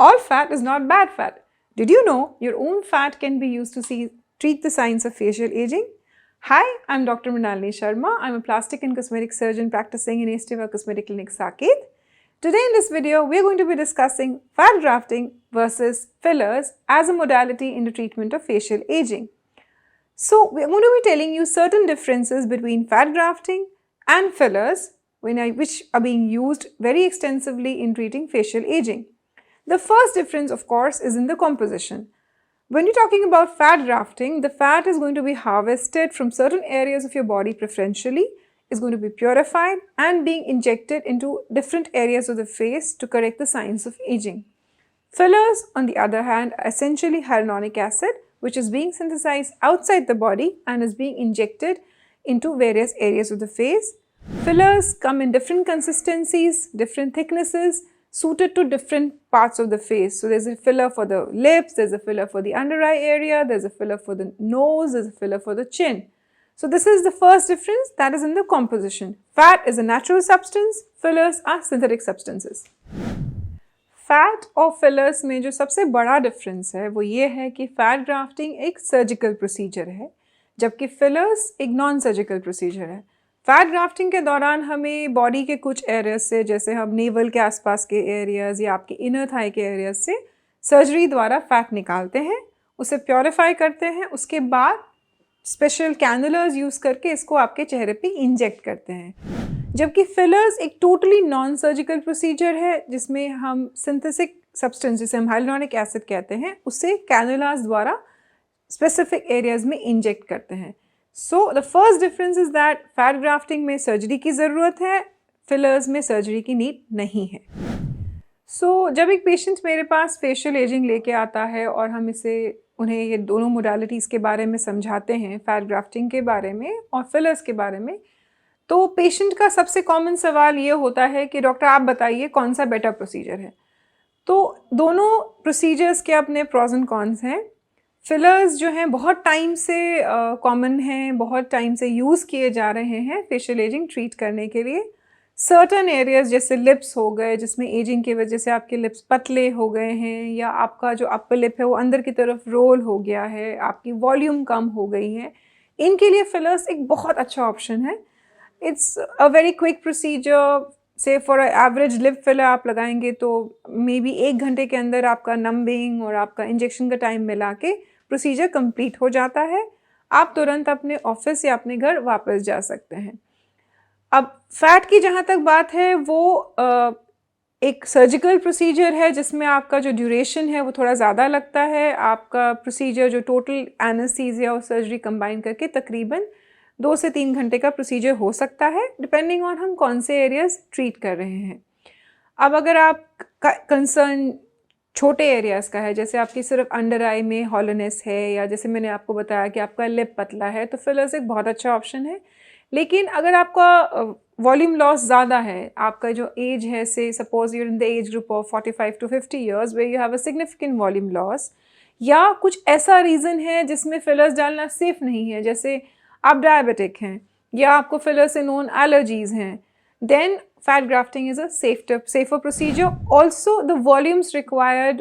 All fat is not bad fat. Did you know your own fat can be used to treat the signs of facial aging? Hi, I'm Dr. Mrinalini Sharma. I'm a plastic and cosmetic surgeon practicing in Esteva Cosmetic Clinic, Saket. Today in this video, we're going to be discussing fat grafting versus fillers as a modality in the treatment of facial aging. So we're going to be telling you certain differences between fat grafting and fillers which are being used very extensively in treating facial aging. The first difference, of course, is in the composition. When you're talking about fat grafting, the fat is going to be harvested from certain areas of your body preferentially, is going to be purified and being injected into different areas of the face to correct the signs of aging. Fillers, on the other hand, are essentially hyaluronic acid, which is being synthesized outside the body and is being injected into various areas of the face. Fillers come in different consistencies, different thicknesses, suited to different parts of the face. So there's a filler for the lips, there's a filler for the under eye area, there's a filler for the nose, there's a filler for the chin. So this is the first difference, that is in the composition. Fat is a natural substance, fillers are synthetic substances. Fat और fillers में जो सबसे बड़ा difference है वो ये है कि फैट ग्राफ्टिंग एक सर्जिकल प्रोसीजर है जबकि फिलर्स एक नॉन सर्जिकल प्रोसीजर है। फैट ग्राफ्टिंग के दौरान हमें बॉडी के कुछ एरियाज से, जैसे हम नेवल के आसपास के एरियाज या आपके इनर थाई के एरियाज से सर्जरी द्वारा फैट निकालते हैं, उसे प्योरीफाई करते हैं, उसके बाद स्पेशल कैनुलर्स यूज़ करके इसको आपके चेहरे पे इंजेक्ट करते हैं। जबकि फिलर्स एक टोटली नॉन सर्जिकल प्रोसीजर है जिसमें हम सिंथेटिक सब्सटेंस, जिसे हम हाइलुरोनिक एसिड कहते हैं, उसे कैनुलास द्वारा स्पेसिफिक एरियाज में इंजेक्ट करते हैं। So the first difference is that fat grafting में सर्जरी की ज़रूरत है, फिलर्स में सर्जरी की नीड नहीं है। सो जब एक पेशेंट मेरे पास फेशियल एजिंग लेके आता है और हम उन्हें ये दोनों मोडालिटीज़ के बारे में समझाते हैं, फैट ग्राफ्टिंग के बारे में और फिलर्स के बारे में, तो पेशेंट का सबसे कॉमन सवाल ये होता है कि डॉक्टर आप बताइए कौन सा बेटर प्रोसीजर है। तो दोनों प्रोसीजर्स के अपने प्रॉज एंड कॉन्स हैं। फिलर्स जो हैं बहुत टाइम से कॉमन हैं, बहुत टाइम से यूज़ किए जा रहे हैं फेशियल एजिंग ट्रीट करने के लिए। सर्टन एरियाज जैसे लिप्स हो गए, जिसमें एजिंग की वजह से आपके लिप्स पतले हो गए हैं या आपका जो अपर लिप है वो अंदर की तरफ रोल हो गया है, आपकी वॉल्यूम कम हो गई है, इनके लिए फिलर्स एक बहुत अच्छा ऑप्शन है। It's a very quick procedure. से फॉर एवरेज लिप फिलर आप लगाएंगे तो मे बी 1 घंटे के अंदर आपका नंबिंग और आपका इंजेक्शन का टाइम मिला के प्रोसीजर कंप्लीट हो जाता है। आप तुरंत अपने ऑफिस या अपने घर वापस जा सकते हैं। अब फैट की जहाँ तक बात है वो एक सर्जिकल प्रोसीजर है जिसमें आपका जो ड्यूरेशन है वो थोड़ा ज़्यादा लगता है। आपका प्रोसीजर जो टोटल एनेस्थीसिया और सर्जरी कंबाइन करके तकरीबन 2 से 3 घंटे का प्रोसीजर हो सकता है, डिपेंडिंग ऑन हम कौन से एरियाज ट्रीट कर रहे हैं। अब अगर आप कंसर्न छोटे एरियाज़ का है, जैसे आपकी सिर्फ अंडर आई में हॉलोनेस है या जैसे मैंने आपको बताया कि आपका लिप पतला है, तो फिलर्स एक बहुत अच्छा ऑप्शन है। लेकिन अगर आपका वॉल्यूम लॉस ज़्यादा है, आपका जो एज है, say suppose you're in the age group of 45 to 50 years where you have a significant volume loss, या कुछ ऐसा रीज़न है जिसमें फिलर्स डालना सेफ़ नहीं है, जैसे आप डायबिटिक हैं या आपको फिलर से नोन एलर्जीज़ हैं, then fat grafting is a safer procedure. Also, the volumes required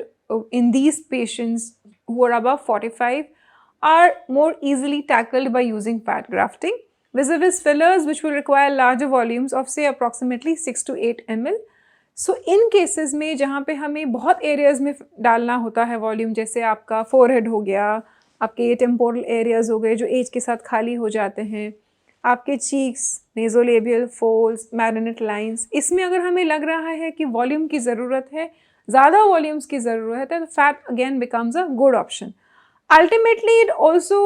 in these patients who are above 45 are more easily tackled by using fat grafting vis-a-vis fillers, which will require larger volumes of say approximately 6 to 8 ml. So in cases में जहाँ पे हमें बहुत areas में डालना होता है volume, जैसे आपका forehead हो गया, आपके टेम्पोरल एरियाज हो गए जो एज के साथ खाली हो जाते हैं, आपके चीक्स, नेज़ोलेबियल फोल्ड्स, मैरिनेट लाइंस, इसमें अगर हमें लग रहा है कि वॉल्यूम की ज़रूरत है, ज़्यादा वॉल्यूम्स की ज़रूरत है, तो fat again becomes a good option. Ultimately, it also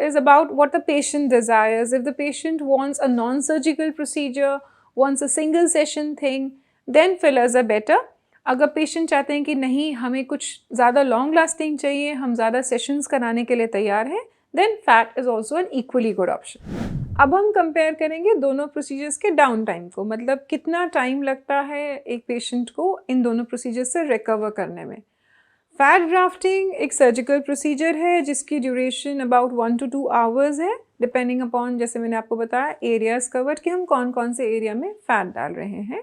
is about what the patient desires. If the patient wants a non-surgical procedure, wants a single session thing, then fillers are better. अगर patient चाहते हैं कि नहीं हमें कुछ ज़्यादा long lasting चाहिए, हम ज़्यादा सेशंस कराने के लिए तैयार हैं, then fat is also an equally good option. अब हम कंपेयर करेंगे दोनों प्रोसीजर्स के डाउन टाइम को, मतलब कितना टाइम लगता है एक पेशेंट को इन दोनों प्रोसीजर से रिकवर करने में। फैट ग्राफ्टिंग एक सर्जिकल प्रोसीजर है जिसकी ड्यूरेशन अबाउट 1 to 2 आवर्स है, डिपेंडिंग अपॉन, जैसे मैंने आपको बताया, एरियाज़ कवर्ड कि हम कौन कौन से एरिया में फ़ैट डाल रहे हैं।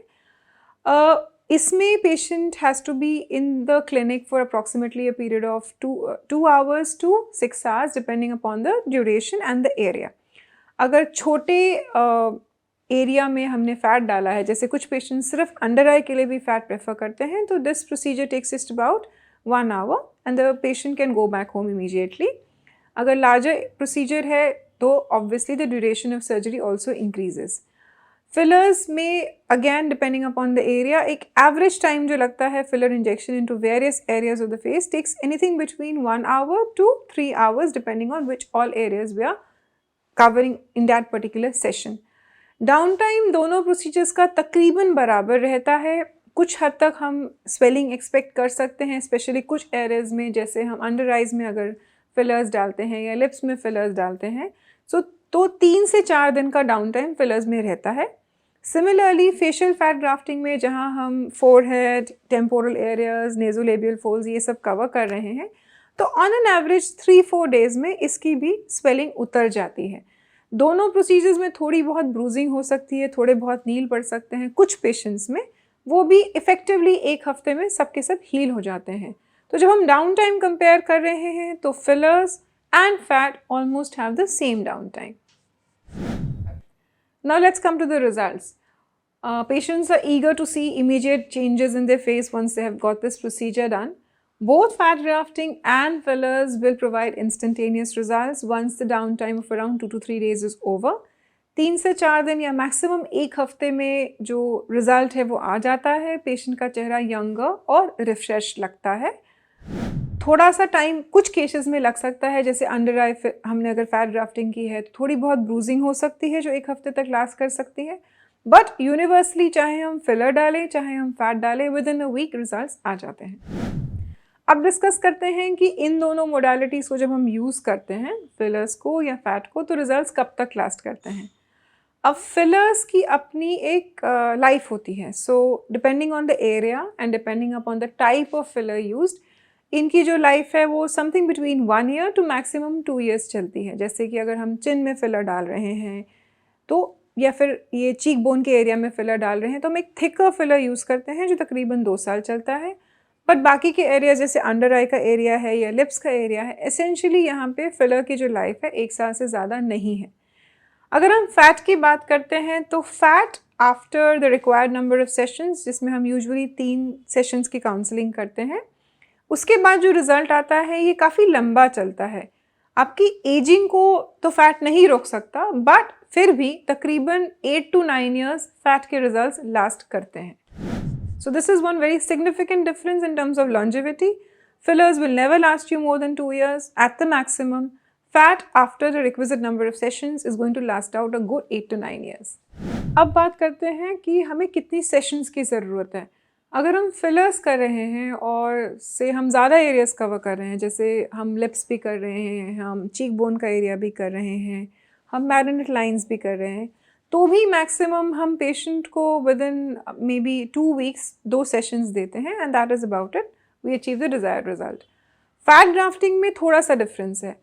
इसमें patient has to be in the clinic for approximately a period of 2 hours to 6 hours depending upon the duration and the area. अगर छोटे एरिया में हमने फैट डाला है, जैसे कुछ पेशेंट सिर्फ अंडर आई के लिए भी फैट प्रेफर करते हैं, तो this procedure takes just about 1 hour and the patient can go back home immediately. अगर लार्जर प्रोसीजर है तो obviously the duration of surgery also increases. Fillers में again depending upon the area एक average time जो लगता है filler injection into various areas of the face takes anything between 1 hour to 3 hours depending on which all areas we are covering in that particular session. Down time दोनों procedures का तकरीबन बराबर रहता है. कुछ हद तक हम स्वेलिंग एक्सपेक्ट कर सकते हैं, स्पेशली कुछ एरियाज में, जैसे हम अंडर आइज में अगर फिलर्स डालते हैं या लिप्स में फिलर्स डालते हैं तो 3 से 4 दिन का डाउन टाइम फिलर्स में रहता है. सिमिलरली फेशियल फैट ग्राफ्टिंग में जहां हम फोरहेड, टेम्पोरल एरियाज, नेज़ोलेबियल फोल्ड्स ये सब कवर कर रहे हैं, तो ऑन एन एवरेज 3-4 डेज में इसकी भी स्वेलिंग उतर जाती है. दोनों प्रोसीजर्स में थोड़ी बहुत ब्रूजिंग हो सकती है, थोड़े बहुत नील पड़ सकते हैं. कुछ पेशेंट्स में वो भी इफ़ेक्टिवली 1 हफ्ते में सब के सब हील हो जाते हैं. तो जब हम डाउन टाइम कंपेयर कर रहे हैं तो fillers and fat almost have the same down time. Now let's come to the results. Patients are eager to see immediate changes in their face once they have got this procedure done. Both fat grafting and fillers will provide instantaneous results once the downtime of around 2 to 3 days is over. 3 से 4 दिन या maximum 1 हफ्ते में जो result है वो आ जाता है. पेशेंट का चेहरा यंगर और रिफ्रेश लगता है. थोड़ा सा टाइम कुछ केसेस में लग सकता है, जैसे अंडर आई हमने अगर फैट ग्राफ्टिंग की है तो थोड़ी बहुत ब्रूजिंग हो सकती है जो 1 हफ्ते तक लास्ट कर सकती है. बट यूनिवर्सली चाहे हम फिलर डालें चाहे हम फैट डालें, within a week results आ जाते हैं. अब डिस्कस करते हैं कि इन दोनों मोडालिटीज़ को जब हम यूज़ करते हैं, फिलर्स को या फैट को, तो रिजल्ट्स कब तक लास्ट करते हैं. अब फिलर्स की अपनी एक लाइफ होती है. So depending on the area and depending upon the type of filler used, इनकी जो लाइफ है वो something between 1 year to maximum 2 years चलती है. जैसे कि अगर हम चिन में फिलर डाल रहे हैं तो, या फिर ये चीक बोन के एरिया में फिलर डाल रहे हैं, तो हम एक थिकर फिलर यूज़ करते हैं जो तकरीबन 2 साल चलता है. बट बाकी के एरिया जैसे अंडर आई का एरिया है या लिप्स का एरिया है, एसेंशियली यहाँ पे फिलर की जो लाइफ है 1 साल से ज़्यादा नहीं है. अगर हम फैट की बात करते हैं तो fat after the required number of sessions, जिसमें हम यूजुअली 3 सेशंस की काउंसलिंग करते हैं, उसके बाद जो रिज़ल्ट आता है ये काफ़ी लंबा चलता है. आपकी एजिंग को तो फैट नहीं रोक सकता, बट फिर भी तकरीबन 8 to 9 years फैट के रिजल्ट्स लास्ट करते हैं. So this is one very significant difference in terms of longevity. Fillers will never last you more than 2 years at the maximum. Fat after the requisite number of sessions is going to last out a good 8 to 9 years. अब बात करते हैं कि हमें कितनी sessions की ज़रूरत है. अगर हम फिलर्स कर रहे हैं और से हम ज़्यादा एरियाज़ कवर कर रहे हैं, जैसे हम लिप्स भी कर रहे हैं, हम चीक बोन का एरिया भी कर रहे हैं, हम मैरिनेट लाइंस भी कर रहे हैं, तो भी मैक्सिमम हम पेशेंट को within may be 2 weeks 2 sessions देते हैं and that is about it. We achieve the desired result. Fat grafting में थोड़ा सा डिफरेंस है.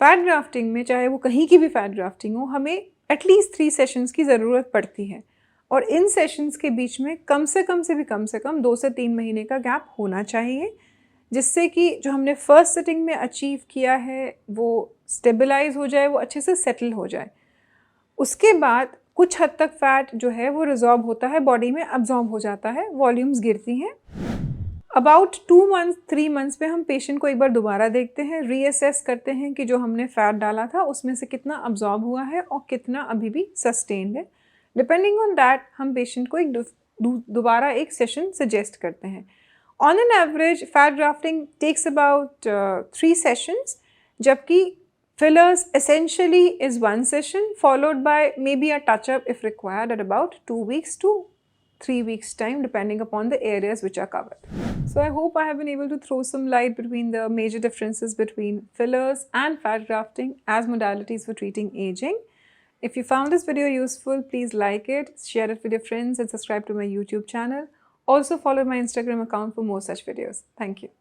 फैट ग्राफ्टिंग में चाहे वो कहीं की भी फैट ग्राफ्टिंग हो, हमें एटलीस्ट 3 सेशंस की ज़रूरत पड़ती है. और इन सेशंस के बीच में कम से कम 2 से 3 महीने का गैप होना चाहिए, जिससे कि जो हमने फर्स्ट सिटिंग में अचीव किया है वो स्टेबलाइज हो जाए, वो अच्छे से सेटल हो जाए. उसके बाद कुछ हद तक फ़ैट जो है वो रिजॉर्ब होता है, बॉडी में अब्जॉर्ब हो जाता है, वॉल्यूम्स गिरती हैं. अबाउट 2 months 3 months पे हम पेशेंट को एक बार दोबारा देखते हैं, रीअसेस करते हैं कि जो हमने फ़ैट डाला था उसमें से कितना अब्जॉर्ब हुआ है और कितना अभी भी सस्टेन्ड है. डिपेंडिंग ऑन दैट हम पेशेंट को एक दोबारा एक सेशन सजेस्ट करते हैं. On an average fat grafting takes about 3 sessions, जबकि fillers essentially is 1 session followed by maybe a touch-up if required at about 2 weeks to 3 weeks time depending upon the areas which are covered. So I hope I have been able to throw some light between the major differences between fillers and fat grafting as modalities for treating aging. If you found this video useful, please like it, share it with your friends and subscribe to my YouTube channel. Also follow my Instagram account for more such videos. Thank you.